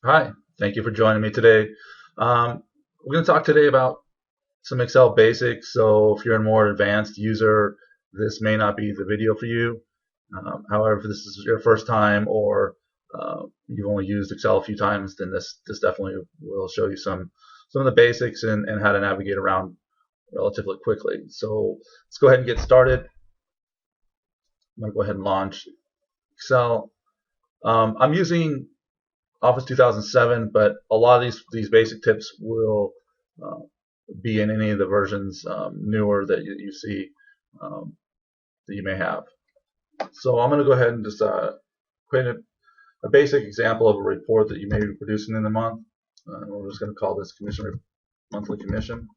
Hi, thank you for joining me today. We're going to talk today about some Excel basics. So if you're a more advanced user, this may not be the video for you. However, if this is your first time or you've only used Excel a few times, then this definitely will show you some of the basics and how to navigate around relatively quickly. So let's go ahead and get started. I'm going to go ahead and launch Excel. I'm using Office 2007, but a lot of these basic tips will uh, be in any of the versions newer that you see that you may have. So I'm going to go ahead and just create a basic example of a report that you may be producing in the month. And we're just going to call this monthly commission.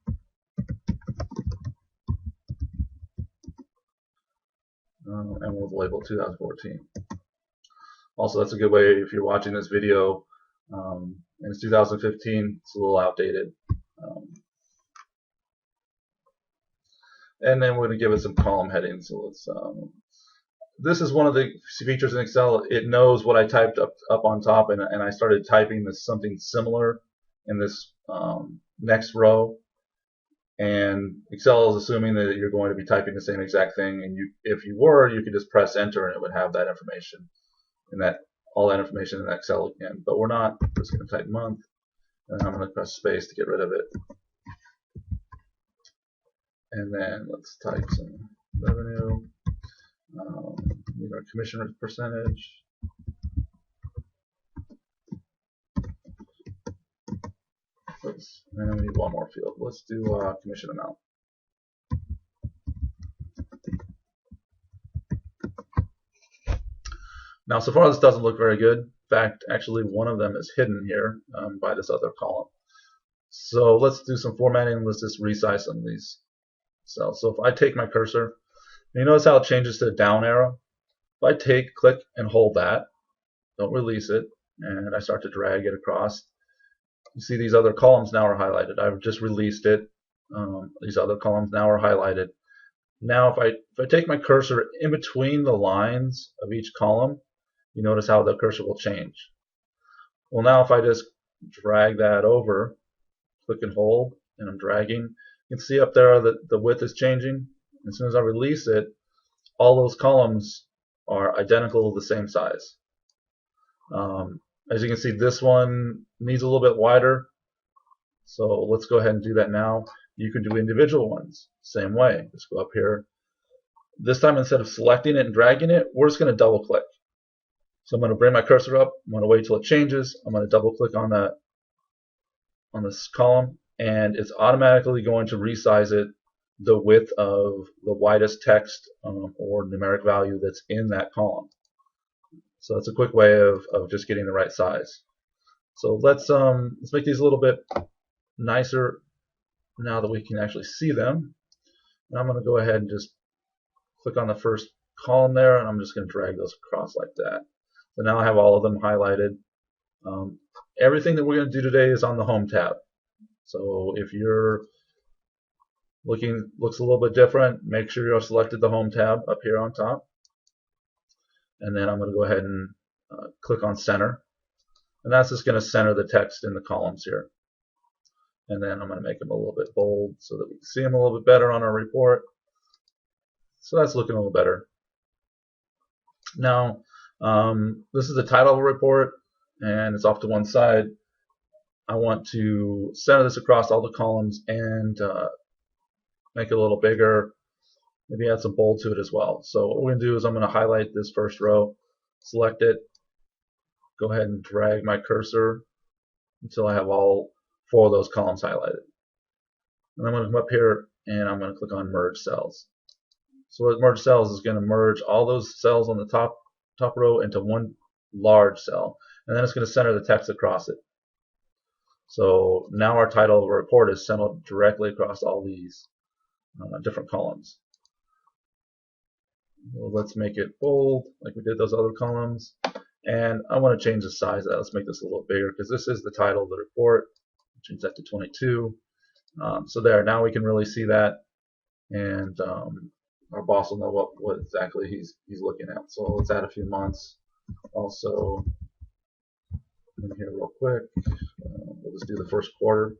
And we'll label 2014. Also, that's a good way if you're watching this video and it's 2015, it's a little outdated. And then we're going to give it some column headings. So let's this is one of the features in Excel. It knows what I typed up on top, and I started typing something similar in this next row. And Excel is assuming that you're going to be typing the same exact thing, and if you were, you could just press enter, and it would have that information, and all that information in Excel again. But we're not. We're just going to type month, and I'm going to press space to get rid of it. And then let's type some revenue. Need our commission percentage. And we need one more field. Let's do commission amount. Now, so far this doesn't look very good. In fact, actually one of them is hidden here by this other column. So let's do some formatting. Let's just resize some of these cells. So if I take my cursor, you notice how it changes to a down arrow? If I click and hold that, don't release it, and I start to drag it across, you see these other columns now are highlighted. I've just released it. These other columns now are highlighted. Now if I take my cursor in between the lines of each column, you notice how the cursor will change. Well, now if I just drag that over, click and hold, and I'm dragging, you can see up there that the width is changing. As soon as I release it, all those columns are identical, the same size. As you can see, this one needs a little bit wider, so let's go ahead and do that now. You can do individual ones, same way. Just go up here. This time, instead of selecting it and dragging it, we're just going to double click. So I'm going to bring my cursor up, I'm going to wait till it changes, I'm going to double click on this column, and it's automatically going to resize it the width of the widest text or numeric value that's in that column. So that's a quick way of just getting the right size. So let's make these a little bit nicer now that we can actually see them. And I'm going to go ahead and just click on the first column there, and I'm just going to drag those across like that. So now I have all of them highlighted. Everything that we're going to do today is on the Home tab. So if your looks a little bit different, make sure you're selected the Home tab up here on top. And then I'm going to go ahead and click on center, and that's just going to center the text in the columns here. And then I'm going to make them a little bit bold so that we can see them a little bit better on our report. So that's looking a little better. Now this is the title of a report, and it's off to one side. I want to center this across all the columns and make it a little bigger. Maybe add some bold to it as well. So what we're going to do is I'm going to highlight this first row, select it, go ahead and drag my cursor until I have all 4 of those columns highlighted. And I'm going to come up here and I'm going to click on merge cells. So what merge cells is going to merge all those cells on the top row into one large cell, and then it's going to center the text across it. So now our title of a report is centered directly across all these different columns. Well, let's make it bold like we did those other columns, and I want to change the size of that. Let's make this a little bigger because this is the title of the report. Change that to 22. So there, now we can really see that, and our boss will know what exactly he's looking at. So let's add a few months. Also in here real quick. We'll just do the first quarter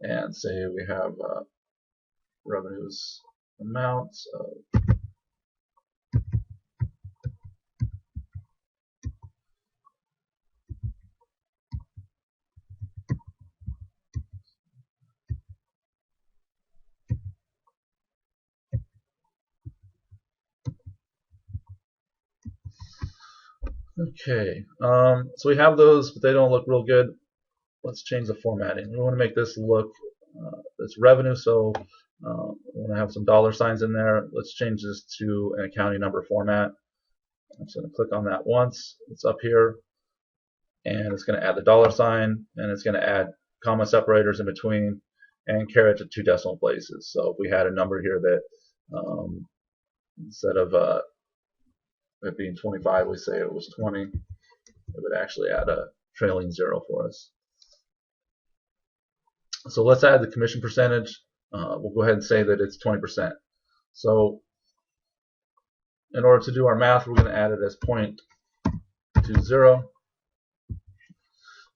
and say we have revenues amounts of okay. So we have those, but they don't look real good. Let's change the formatting. We want to make this look it's revenue, so we want to have some dollar signs in there. Let's change this to an accounting number format. I'm just going to click on that once. It's up here, and it's going to add the dollar sign, and it's going to add comma separators in between, and carry it to 2 decimal places. So if we had a number here that instead of it being 25, we say it was 20, it would actually add a trailing 0 for us. So let's add the commission percentage. We'll go ahead and say that it's 20%. So in order to do our math, we're going to add it as 0.20.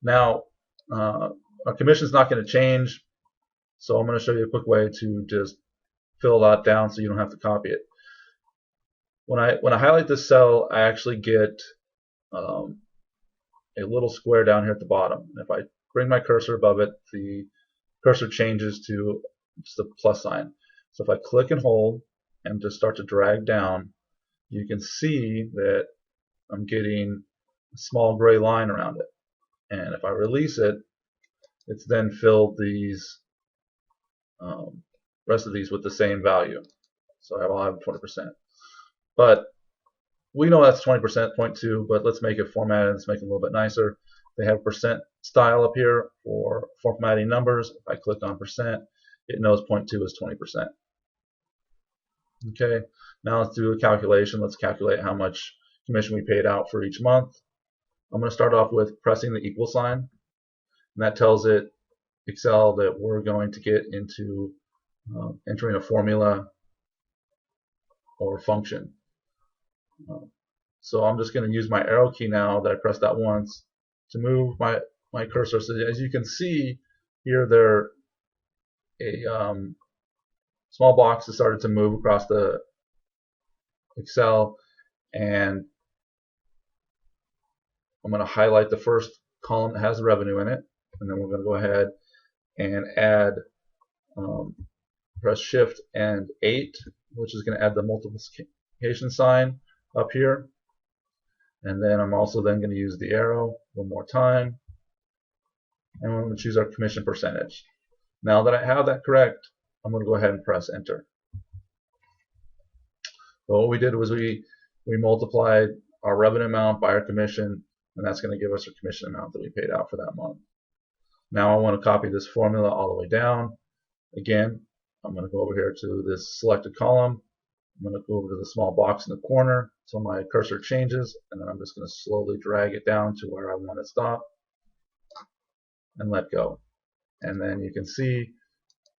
Now, our commission is not going to change, so I'm going to show you a quick way to just fill that down so you don't have to copy it. When I highlight this cell, I actually get a little square down here at the bottom. If I bring my cursor above it, the cursor changes to just a plus sign. So if I click and hold and just start to drag down, you can see that I'm getting a small gray line around it. And if I release it, it's then filled these rest of these with the same value. So I'll have 20%. But we know that's 20%, 0.2, but let's make it formatted. Let's make it a little bit nicer. They have percent style up here for formatting numbers. If I click on percent, it knows 0.2 is 20%. Okay, now let's do a calculation. Let's calculate how much commission we paid out for each month. I'm going to start off with pressing the equal sign, and that tells it Excel that we're going to get into entering a formula or function. So I'm just going to use my arrow key now that I pressed that once to move my cursor. So as you can see here, there a small box has started to move across the Excel, and I'm going to highlight the first column that has revenue in it, and then we're going to go ahead and add press Shift and 8, which is going to add the multiplication sign up here. And then I'm also then going to use the arrow one more time, and we're going to choose our commission percentage. Now that I have that correct, I'm going to go ahead and press enter. So what we did was we multiplied our revenue amount by our commission, and that's going to give us our commission amount that we paid out for that month. Now I want to copy this formula all the way down. Again, I'm going to go over here to this selected column. I'm going to go over to the small box in the corner so my cursor changes, and then I'm just going to slowly drag it down to where I want to stop and let go. And then you can see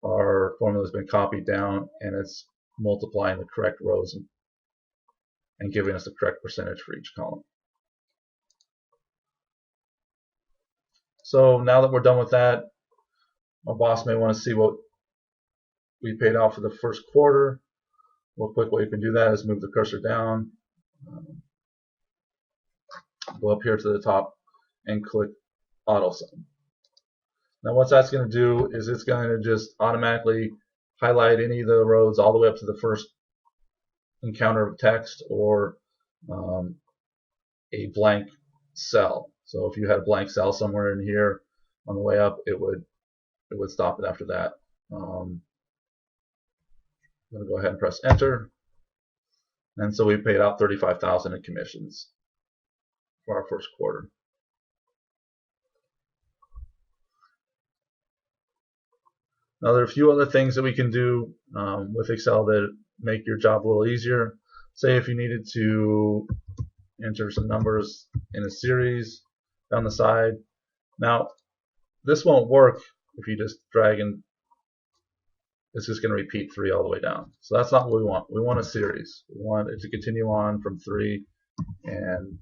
our formula has been copied down, and it's multiplying the correct rows and giving us the correct percentage for each column. So now that we're done with that, my boss may want to see what we paid out for the first quarter. Real quick, way you can do that is move the cursor down, go up here to the top, and click Auto Sum. Now what that's going to do is it's going to just automatically highlight any of the rows all the way up to the first encounter of text or a blank cell. So if you had a blank cell somewhere in here on the way up, it would stop it after that. I'm going to go ahead and press enter, and so we paid out $35,000 in commissions for our first quarter. Now there are a few other things that we can do with Excel that make your job a little easier. Say if you needed to enter some numbers in a series down the side. Now this won't work if you just drag and it's just going to repeat 3 all the way down. So that's not what we want. We want a series. We want it to continue on from 3 and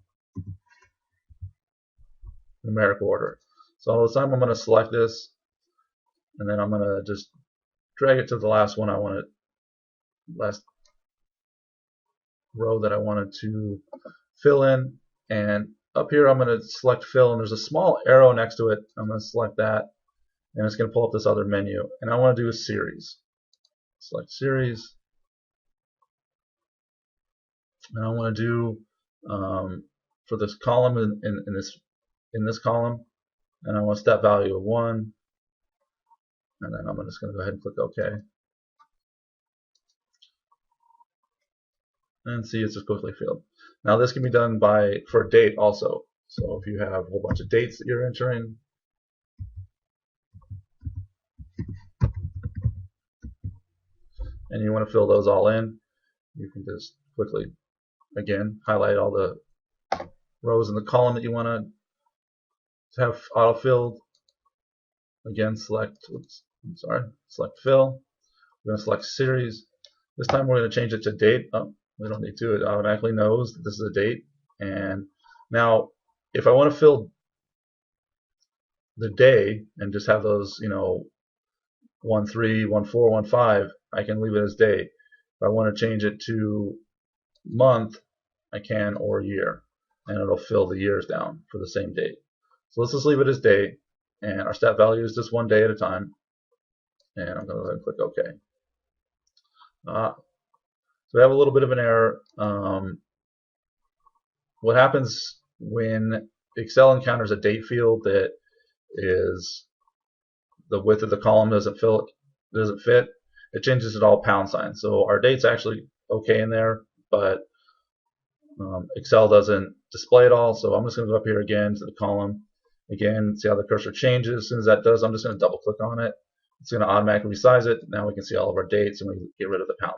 numeric order. So this time I'm going to select this, and then I'm going to just drag it to the last one I wanted, last row that I wanted to fill in. And up here I'm going to select fill, and there's a small arrow next to it. I'm going to select that, and it's going to pull up this other menu. And I want to do a series. Select series, and I want to do for this column in this column, and I want a step value of 1, and then I'm just going to go ahead and click OK, and see it's just quickly filled. Now this can be done for a date also. So if you have a whole bunch of dates that you're entering, and you want to fill those all in, you can just quickly, again, highlight all the rows in the column that you want to have auto-filled. Again, select fill. We're going to select series. This time we're going to change it to date. Oh, we don't need to. It automatically knows that this is a date. And now, if I want to fill the day and just have those, 1-3, 1-4, 1-5, I can leave it as day. If I want to change it to month, I can, or year, and it'll fill the years down for the same date. So let's just leave it as day, and our step value is just 1 day at a time. And I'm going to go ahead and click OK. So we have a little bit of an error. What happens when Excel encounters a date field that is the width of the column doesn't fit, it changes it all £. So our date's actually okay in there, but Excel doesn't display it all. So I'm just going to go up here again to the column. Again, see how the cursor changes. As soon as that does, I'm just going to double click on it. It's going to automatically resize it. Now we can see all of our dates, and we can get rid of the £.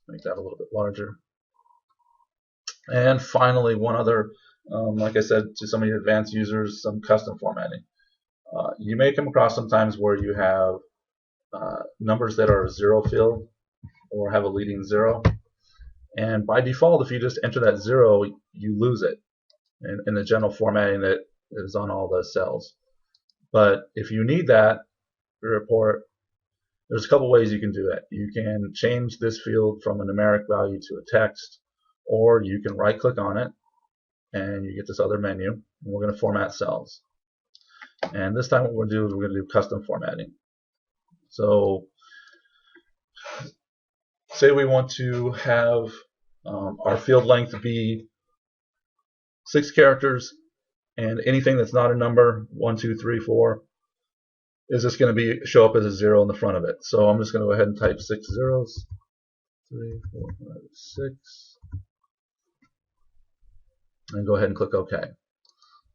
Make that a little bit larger. And finally, one other, like I said, to some of your advanced users, some custom formatting. You may come across sometimes where you have numbers that are zero filled or have a leading 0. And by default, if you just enter that 0, you lose it in the general formatting that is on all the cells. But if you need that report, there's a couple ways you can do it. You can change this field from a numeric value to a text, or you can right click on it and you get this other menu, and we're going to format cells. And this time what we're going to do is we're going to do custom formatting. So say we want to have our field length be 6 characters, and anything that's not a number, 1, 2, 3, 4, is just going to show up as a 0 in the front of it. So I'm just going to go ahead and type 6 zeros, 3, 4, 5, 6, and go ahead and click OK.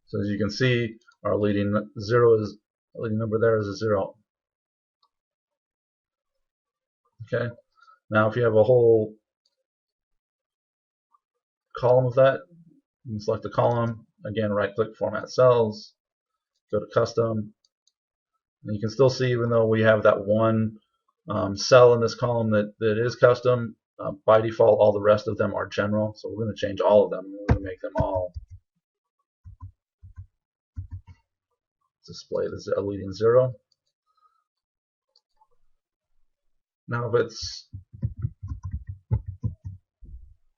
So as you can see, our leading number there is a 0. Okay. Now if you have a whole column of that, you can select the column. Again, right click, format cells, go to custom, and you can still see, even though we have that one cell in this column that is custom, by default all the rest of them are general. So we're going to change all of them. We're going to make them all display the leading 0. Now if it's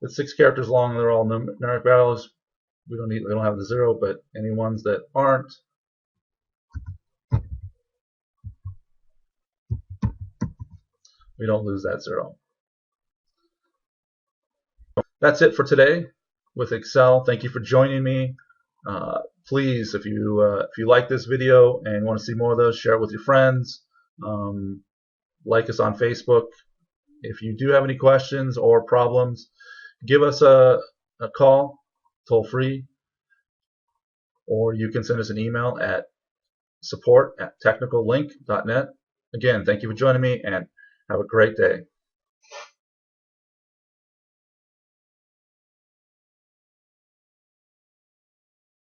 6 characters long and they're all numeric values, we don't have the 0, but any ones that aren't, we don't lose that 0. That's it for today with Excel. Thank you for joining me. Please, if you like this video and want to see more of those, share it with your friends. Like us on Facebook. If you do have any questions or problems, give us a call, toll free, or you can send us an email at support@technicallink.net. Again, thank you for joining me, and have a great day.